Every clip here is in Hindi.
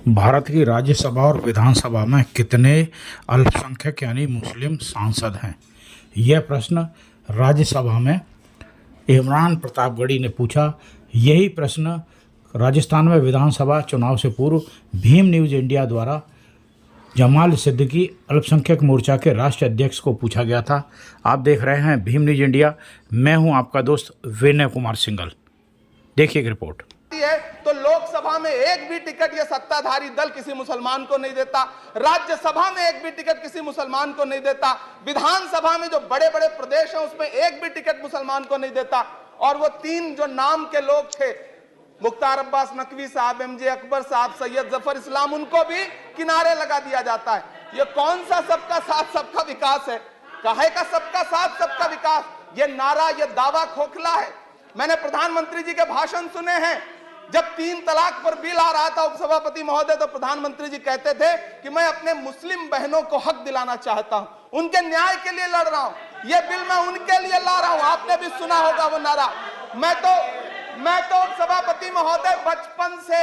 भारत की राज्यसभा और विधानसभा में कितने अल्पसंख्यक यानी मुस्लिम सांसद हैं? यह प्रश्न राज्यसभा में इमरान प्रतापगढ़ी ने पूछा। यही प्रश्न राजस्थान में विधानसभा चुनाव से पूर्व भीम न्यूज़ इंडिया द्वारा जमाल सिद्दीकी अल्पसंख्यक मोर्चा के राष्ट्रीय अध्यक्ष को पूछा गया था। आप देख रहे हैं भीम न्यूज़ इंडिया। मैं हूं आपका दोस्त विनय कुमार सिंघल। देखिए एक रिपोर्ट। तो लोकसभा में एक भी टिकट ये सत्ताधारी दल किसी मुसलमान को नहीं देता, राज्यसभा में एक भी टिकट किसी मुसलमान को नहीं देता, विधानसभा में जो बड़े बड़े प्रदेश हैं उसमें एक भी टिकट मुसलमान को नहीं देता। और वो तीन जो नाम के लोग थे, मुख्तार अब्बास नकवी साहब, एमजे अकबर साहब, सैयद जफर इस्लाम, उनको भी किनारे लगा दिया जाता है। ये कौन सा सबका साथ सबका विकास है? काहे का सबका साथ सबका विकास? ये नारा, ये दावा खोखला है। मैंने प्रधानमंत्री जी के भाषण सुने हैं। जब 3 तलाक पर बिल आ रहा था उपसभापति महोदय, तो प्रधानमंत्री जी कहते थे कि मैं अपने मुस्लिम बहनों को हक दिलाना चाहता हूं, उनके न्याय के लिए लड़ रहा हूं, यह बिल मैं उनके लिए ला रहा हूं। आपने भी सुना होगा वो नारा। मैं तो उपसभापति महोदय बचपन से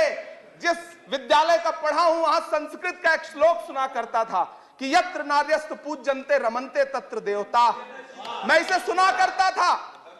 जिस विद्यालय का पढ़ा हूं, वहां संस्कृत का एक श्लोक सुना करता था कि यत्र नार्यस्तु पूज्यन्ते रमन्ते तत्र देवता। मैं इसे सुना करता था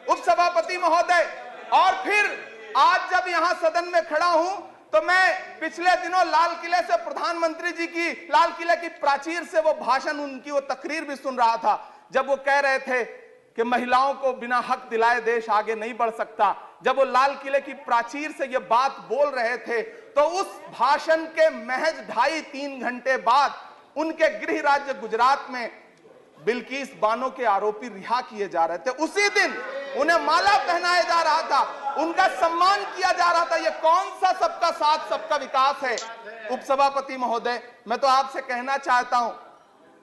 उपसभापति महोदय। और फिर आज जब यहां सदन में खड़ा हूं, तो मैं पिछले दिनों लाल किले से प्रधानमंत्री जी की, लाल किले की प्राचीर से वो भाषण, उनकी वो तकरीर भी सुन रहा था, जब वो कह रहे थे कि महिलाओं को बिना हक दिलाए देश आगे नहीं बढ़ सकता। जब वो लाल किले की प्राचीर से ये बात बोल रहे थे, तो उस भाषण के महज 2.5-3 घंटे बाद उनके गृह राज्य गुजरात में बिल्किस बानो के आरोपी रिहा किए जा रहे थे। उसी दिन उन्हें माला पहनाया जा रहा था, उनका सम्मान किया जा रहा था। ये कौन सा सबका साथ सबका विकास है? उपसभापति महोदय, मैं तो आपसे कहना चाहता हूं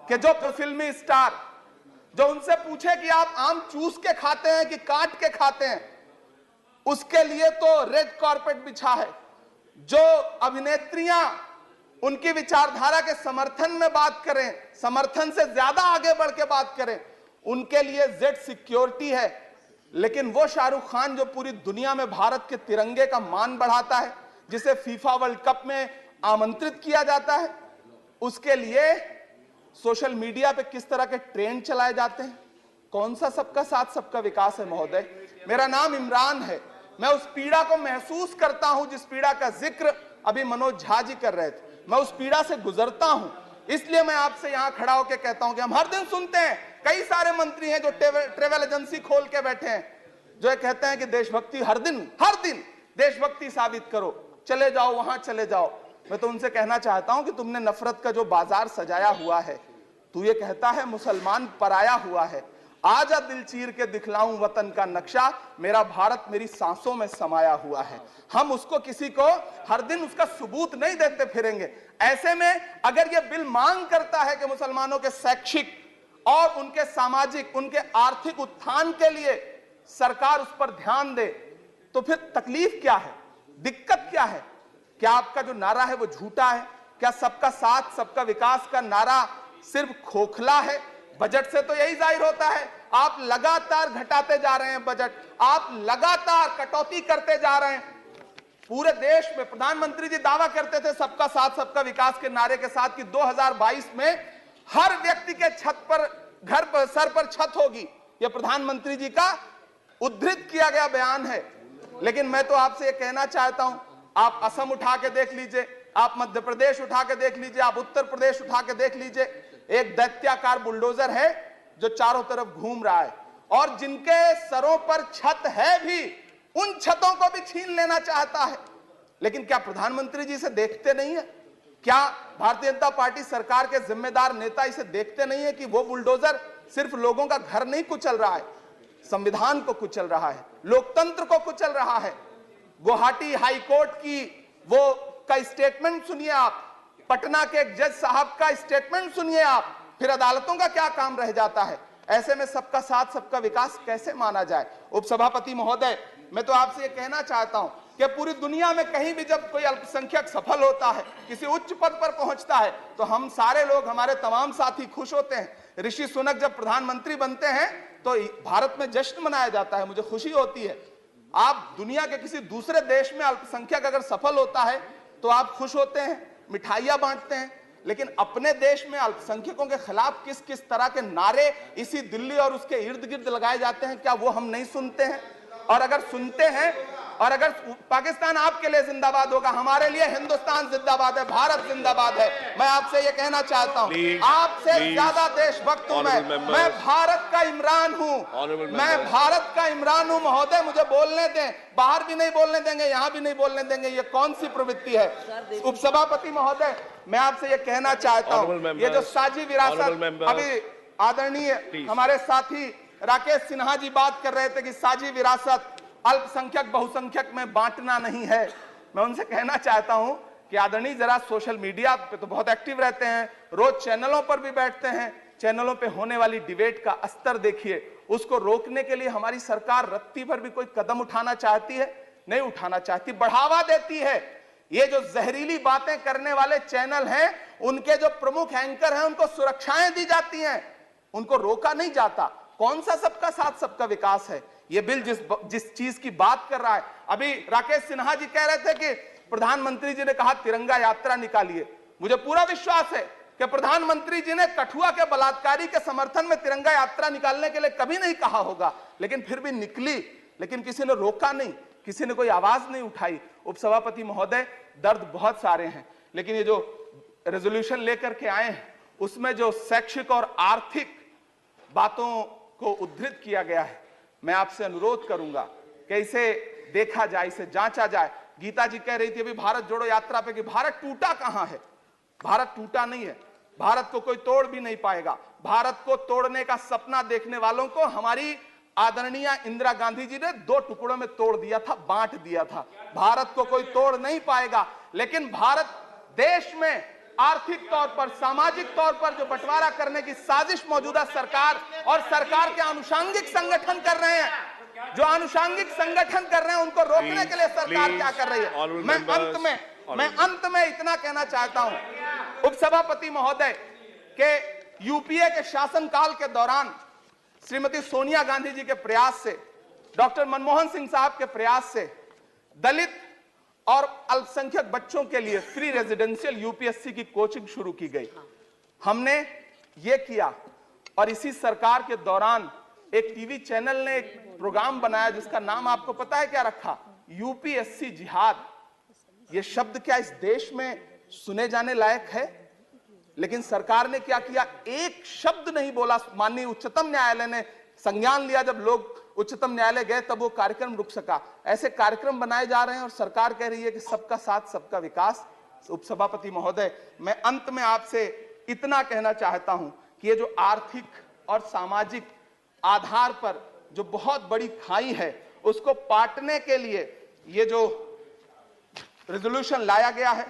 कि जो फिल्मी स्टार जो उनसे पूछे कि आप आम चूस के खाते हैं कि काट के खाते हैं, उसके लिए तो रेड कारपेट बिछा है। जो अभिनेत्रियां उनकी विचारधारा के समर्थन में बात करें, समर्थन से ज्यादा आगे बढ़ के बात करें, उनके लिए जेड सिक्योरिटी है। लेकिन वो शाहरुख खान जो पूरी दुनिया में भारत के तिरंगे का मान बढ़ाता है, जिसे फीफा वर्ल्ड कप में आमंत्रित किया जाता है, उसके लिए सोशल मीडिया पे किस तरह के ट्रेंड चलाए जाते हैं? कौन सा सबका साथ सबका विकास है महोदय? मेरा नाम इमरान है। मैं उस पीड़ा को महसूस करता हूं जिस पीड़ा का जिक्र अभी मनोज झा जी कर रहे थे। मैं उस पीड़ा से गुजरता हूं, इसलिए मैं आपसे यहां खड़ा होकर कहता हूं कि हम हर दिन सुनते हैं, कई सारे मंत्री हैं जो ट्रेवल एजेंसी खोल के बैठे हैं, जो कहते हैं कि देशभक्ति हर दिन देशभक्ति साबित करो, चले जाओ वहां चले जाओ। मैं तो उनसे कहना चाहता हूं कि तुमने नफरत का जो बाजार सजाया हुआ है, तू ये कहता है मुसलमान पराया हुआ है, आजा दिल चीर के दिखलाऊं वतन का नक्शा, मेरा भारत मेरी सांसों में समाया हुआ है। हम उसको किसी को हर दिन उसका सबूत नहीं देते फिरेंगे। ऐसे में अगर यह बिल मांग करता है कि मुसलमानों के शैक्षिक और उनके सामाजिक, उनके आर्थिक उत्थान के लिए सरकार उस पर ध्यान दे, तो फिर तकलीफ क्या है, दिक्कत क्या है? क्या आपका जो नारा है वो झूठा है? क्या सबका साथ सबका विकास का नारा सिर्फ खोखला है? बजट से तो यही जाहिर होता है, आप लगातार घटाते जा रहे हैं बजट, आप लगातार कटौती करते जा रहे हैं। पूरे देश में प्रधानमंत्री जी दावा करते थे सबका साथ सबका विकास के नारे के साथ कि 2022 में हर व्यक्ति के छत पर, घर पर, सर पर छत होगी। यह प्रधानमंत्री जी का उद्धृत किया गया बयान है। लेकिन मैं तो आपसे यह कहना चाहता हूं, आप असम उठा के देख लीजिए, आप मध्य प्रदेश उठा के देख लीजिए, आप उत्तर प्रदेश उठा के देख लीजिए, एक दैत्याकार बुलडोजर है जो चारों तरफ घूम रहा है, और जिनके सरों पर छत है भी, उन छतों को भी छीन लेना चाहता है। लेकिन क्या प्रधानमंत्री जी इसे देखते नहीं है? क्या भारतीय जनता पार्टी सरकार के जिम्मेदार नेता इसे देखते नहीं है कि वो बुलडोजर सिर्फ लोगों का घर नहीं कुचल रहा है, संविधान को कुचल रहा है, लोकतंत्र को कुचल रहा है। गुवाहाटी हाईकोर्ट की वो का स्टेटमेंट सुनिए आप, पटना के एक जज साहब का स्टेटमेंट सुनिए आप, फिर अदालतों का क्या काम रह जाता है? ऐसे में सबका साथ सबका विकास कैसे माना जाए? उपसभापति महोदय, मैं तो आपसे ये कहना चाहता हूं कि पूरी दुनिया में कहीं भी जब कोई अल्पसंख्यक सफल होता है, किसी उच्च पद पर पहुंचता है, तो हम सारे लोग, हमारे तमाम साथी खुश होते हैं। ऋषि सुनक जब प्रधानमंत्री बनते हैं तो भारत में जश्न मनाया जाता है, मुझे खुशी होती है। आप दुनिया के किसी दूसरे देश में अल्पसंख्यक अगर सफल होता है तो आप खुश होते हैं, मिठाइयां बांटते हैं, लेकिन अपने देश में अल्पसंख्यकों के खिलाफ किस किस तरह के नारे इसी दिल्ली और उसके इर्द गिर्द लगाए जाते हैं, क्या वो हम नहीं सुनते हैं? और अगर सुनते हैं, और अगर पाकिस्तान आपके लिए जिंदाबाद होगा, हमारे लिए हिंदुस्तान जिंदाबाद है, भारत जिंदाबाद है। मैं आपसे ये कहना चाहता हूं, आपसे ज्यादा देशभक्त हूं मैं भारत का इमरान हूं, मैं भारत का इमरान हूं महोदय, मुझे बोलने दें। बाहर भी नहीं बोलने देंगे, यहां भी नहीं बोलने देंगे, ये कौन सी प्रवृत्ति है? उपसभापति महोदय, मैं आपसे ये कहना चाहता हूं, ये जो साझी विरासत, अभी आदरणीय हमारे साथी राकेश सिन्हा जी बात कर रहे थे कि साझी विरासत अल्पसंख्यक बहुसंख्यक में बांटना नहीं है। मैं उनसे कहना चाहता हूं कि आदरणीय जरा सोशल मीडिया पे तो बहुत एक्टिव रहते हैं, रोज चैनलों पर भी बैठते हैं, चैनलों पे होने वाली डिबेट का स्तर देखिए। उसको रोकने के लिए हमारी सरकार रत्ती भर भी कोई कदम उठाना चाहती है? नहीं उठाना चाहती, बढ़ावा देती है। ये जो जहरीली बातें करने वाले चैनल हैं, उनके जो प्रमुख एंकर हैं, उनको सुरक्षाएं दी जाती हैं, उनको रोका नहीं जाता। कौन सा सबका साथ सबका विकास है? ये बिल जिस चीज की बात कर रहा है, अभी राकेश सिन्हा जी कह रहे थे कि प्रधानमंत्री जी ने कहा तिरंगा यात्रा निकालिए। मुझे पूरा विश्वास है कि प्रधानमंत्री जी ने कठुआ के बलात्कारी के समर्थन में तिरंगा यात्रा निकालने के लिए कभी नहीं कहा होगा, लेकिन फिर भी निकली, लेकिन किसी ने रोका नहीं, किसी ने कोई आवाज नहीं उठाई। उपसभापति महोदय, दर्द बहुत सारे हैं, लेकिन ये जो रेजोल्यूशन लेकर के आए हैं, उसमें जो शैक्षिक और आर्थिक बातों को उद्धृत किया गया है, मैं आपसे अनुरोध करूंगा कि इसे देखा जाए, इसे जांचा जाए। गीता जी कह रही थी अभी भारत जोड़ो यात्रा पे कि भारत टूटा कहां है? भारत टूटा नहीं है, भारत को कोई तोड़ भी नहीं पाएगा। भारत को तोड़ने का सपना देखने वालों को हमारी आदरणीय इंदिरा गांधी जी ने 2 टुकड़ों में तोड़ दिया था, बांट दिया था। भारत को कोई तोड़ नहीं पाएगा, लेकिन भारत देश में आर्थिक तौर पर, सामाजिक तौर पर जो बंटवारा करने की साजिश मौजूदा सरकार और सरकार के आनुषंगिक संगठन कर रहे हैं, जो आनुषंगिक संगठन कर रहे हैं, उनको रोकने के लिए सरकार क्या कर रही है? मैं अंत में इतना कहना चाहता हूं उपसभापति महोदय के यूपीए के शासनकाल के दौरान श्रीमती सोनिया गांधी जी के प्रयास से, डॉक्टर मनमोहन सिंह साहब के प्रयास से दलित और अल्पसंख्यक बच्चों के लिए फ्री रेजिडेंशियल यूपीएससी की कोचिंग शुरू की गई। हमने ये किया, और इसी सरकार के दौरान एक टीवी चैनल ने एक प्रोग्राम बनाया जिसका नाम आपको पता है क्या रखा? यूपीएससी जिहाद। ये शब्द क्या इस देश में सुने जाने लायक है? लेकिन सरकार ने क्या किया? एक शब्द नहीं बोला। माननीय उच्चतम न्यायालय ने संज्ञान लिया, जब लोग उच्चतम न्यायालय गए तब वो कार्यक्रम रुक सका। ऐसे कार्यक्रम बनाए जा रहे हैं और सरकार कह रही है कि सबका साथ सबका विकास। उपसभापति महोदय, मैं अंत में आपसे इतना कहना चाहता हूं कि ये जो आर्थिक और सामाजिक आधार पर जो बहुत बड़ी खाई है, उसको पाटने के लिए ये जो रेजोल्यूशन लाया गया है,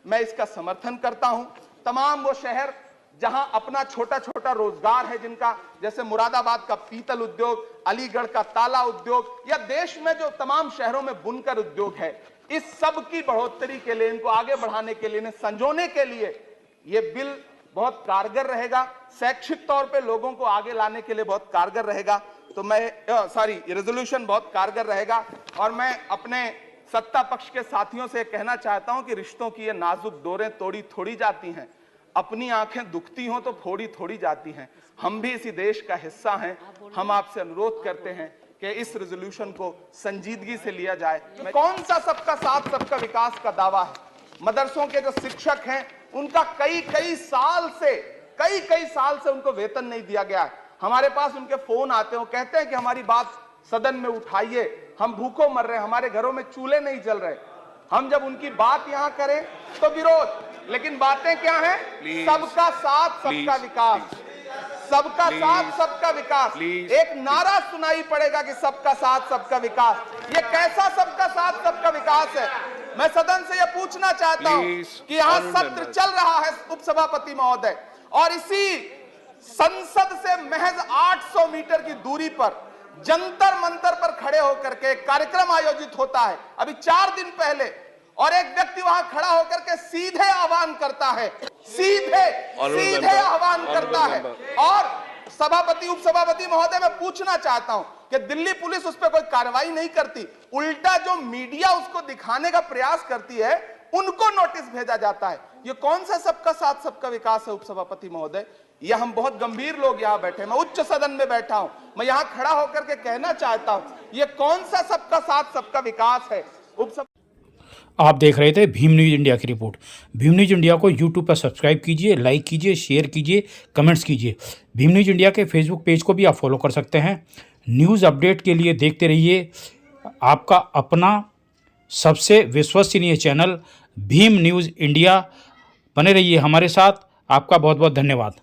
मैं इसका समर्थन करता हूं। तमाम वो शहर जहां अपना छोटा छोटा रोजगार है, जिनका जैसे मुरादाबाद का पीतल उद्योग, अलीगढ़ का ताला उद्योग, या देश में जो तमाम शहरों में बुनकर उद्योग है, इस सब की बढ़ोतरी के लिए, इनको आगे बढ़ाने के लिए, इन्हें संजोने के लिए ये बिल बहुत कारगर रहेगा। शैक्षिक तौर पे लोगों को आगे लाने के लिए बहुत कारगर रहेगा। तो मैं रेजोल्यूशन बहुत कारगर रहेगा। और मैं अपने सत्ता पक्ष के साथियों से कहना चाहता हूं कि रिश्तों की ये नाजुक डोरें तोड़ी थोड़ी जाती हैं, अपनी आंखें दुखती हों तो फोड़ी थोड़ी जाती हैं। हम भी इसी देश का हिस्सा हैं। हम आपसे अनुरोध करते हैं कि इस रेजोल्यूशन को संजीदगी से लिया जाए। कौन सा सबका साथ सबका विकास का दावा है? मदरसों के जो शिक्षक हैं, उनका कई साल से उनको वेतन नहीं दिया गया है। हमारे पास उनके फोन आते हैं, कहते हैं कि हमारी बात सदन में उठाइए, हम भूखों मर रहे हैं, हमारे घरों में चूल्हे नहीं जल रहे। हम जब उनकी बात यहां करें तो विरोध, लेकिन बातें क्या हैं? सबका साथ सबका विकास, सबका साथ सबका विकास। एक नारा सुनाई पड़ेगा कि सबका साथ सबका विकास। ये कैसा सबका साथ सबका विकास है? मैं सदन से यह पूछना चाहता हूं कि यहां सत्र चल रहा है उपसभापति महोदय, और इसी संसद से महज 800 मीटर की दूरी पर जंतर मंतर पर खड़े होकर के कार्यक्रम आयोजित होता है अभी 4 दिन पहले, और एक व्यक्ति वहां खड़ा होकर के सीधे आह्वान करता है, सीधे आह्वान करता है। और सभापति उपसभापति महोदय, मैं पूछना चाहता हूं कि दिल्ली पुलिस उस पर कोई कार्रवाई नहीं करती, उल्टा जो मीडिया उसको दिखाने का प्रयास करती है, उनको नोटिस भेजा जाता है। ये कौन सा सबका साथ सबका विकास है उपसभापति महोदय? ये हम बहुत गंभीर लोग यहां बैठे, मैं उच्च सदन में बैठा हूं, मैं यहां खड़ा होकर के कहना चाहता हूं, ये कौन सा सबका साथ सबका विकास है? आप देख रहे थे भीम न्यूज़ इंडिया की रिपोर्ट। भीम न्यूज़ इंडिया को यूट्यूब पर सब्सक्राइब कीजिए, लाइक कीजिए, शेयर कीजिए, कमेंट्स कीजिए। भीम न्यूज़ इंडिया के फेसबुक पेज को भी आप फॉलो कर सकते हैं। न्यूज़ अपडेट के लिए देखते रहिए आपका अपना सबसे विश्वसनीय चैनल भीम न्यूज़ इंडिया। बने रहिए हमारे साथ। आपका बहुत बहुत धन्यवाद।